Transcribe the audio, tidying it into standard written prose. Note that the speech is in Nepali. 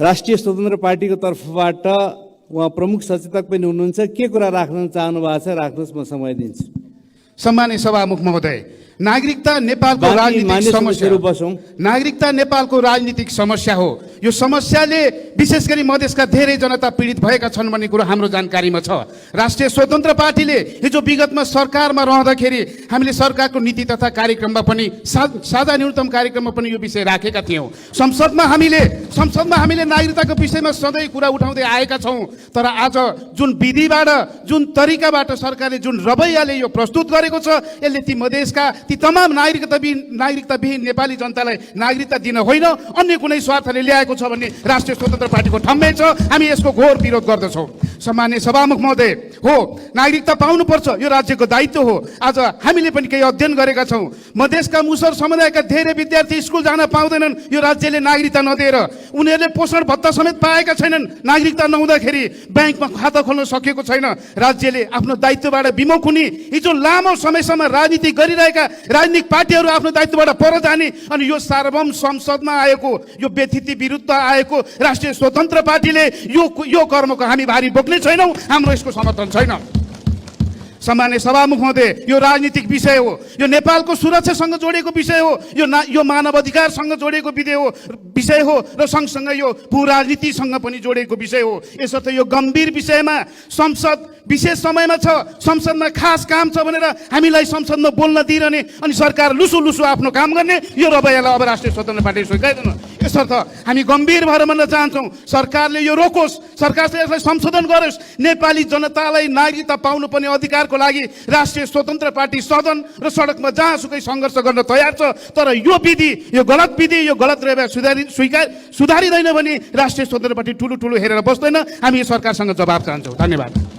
राष्ट्रिय स्वतन्त्र पार्टीको तर्फबाट उहाँ प्रमुख सचेतक पनि हुनुहुन्छ, के कुरा राख्न चाहनु भएको छ राख्नुहोस्, म समय दिन्छु। सम्मानित सभामुख महोदय, नागरिकता नेपालको राजनीतिक समस्या हो। नागरिकता नेपालको राजनीतिक समस्या हो। यो समस्याले विशेष गरी मधेसका धेरै जनता पीडित भएका छन् भन्ने कुरो हाम्रो जानकारीमा छ। राष्ट्रिय स्वतन्त्र पार्टीले हिजो विगतमा सरकारमा रहँदाखेरि हामीले सरकारको नीति तथा कार्यक्रममा पनि साझा न्यूनतम कार्यक्रममा पनि यो विषय राखेका थियौँ। संसदमा हामीले नागरिकताको विषयमा सधैँ कुरा उठाउँदै आएका छौँ। तर आज जुन विधिबाट, जुन तरिकाबाट सरकारले जुन रवैयाले यो प्रस्तुत गरेको छ, यसले ती मधेसका ती तमाम नागरिकताविहीन नेपाली जनतालाई नागरिकता दिन होइन, अन्य कुनै स्वार्थले ल्याएको छ भन्ने राष्ट्रिय स्वतन्त्र पार्टीको ठम्मै छ। हामी यसको घोर विरोध गर्दछौँ। सम्माननीय सभामुख महोदय, हो नागरिकता पाउनुपर्छ, यो राज्यको दायित्व हो। आज हामीले पनि केही अध्ययन गरेका छौँ। मधेसका मुसर समुदायका धेरै विद्यार्थी स्कुल जान पाउँदैनन् यो राज्यले नागरिकता नदिएर। उनीहरूले पोषण भत्ता समेत पाएका छैनन् नागरिकता नहुँदाखेरि। ब्याङ्कमा खाता खोल्न सकेको छैन। राज्यले आफ्नो दायित्वबाट विमुख हुने, हिजो लामो समयसम्म राजनीति गरिरहेका राजनीतिक पार्टीहरू आफ्नो दायित्वबाट पर जाने अनि यो सार्वभौम संसदमा आएको, यो व्यथिति विरुद्ध आएको राष्ट्रिय स्वतन्त्र पार्टीले यो कर्मको हामी भारी बोक्ने छैनौँ। हाम्रो यसको समर्थन छैन। सम्माननीय सभामुख महोदय, यो राजनीतिक विषय हो। यो नेपालको सुरक्षासँग जोडिएको विषय हो। यो मानव अधिकारसँग जोडिएको विषय हो र सँगसँगै यो भू राजनीतिसँग पनि जोडिएको विषय हो। यसर्थ यो गम्भीर विषयमा संसद विशेष समयमा छ, संसदमा खास काम छ भनेर हामीलाई संसदमा बोल्न दिइरहने अनि सरकार लुसु आफ्नो काम गर्ने, यो रवैयालाई अब राष्ट्रिय स्वतन्त्र पार्टी स्वीकार्दैन। यसर्थ हामी गम्भीर भएर भन्न चाहन्छौँ, सरकारले यो रोकोस्, सरकारले यसलाई संशोधन गरोस्। नेपाली जनतालाई नागरिकता पाउनुपर्ने अधिकारको लागि राष्ट्रिय स्वतन्त्र पार्टी सदन र सडकमा जहाँसुकै सङ्घर्ष गर्न तयार छ। तर यो विधि, यो गलत विधि, यो गलत रवैया सुधारिँदैन भने राष्ट्रिय स्वतन्त्र पार्टी ठुलो हेरेर बस्दैन। हामी सरकारसँग जवाब चाहन्छौँ। धन्यवाद।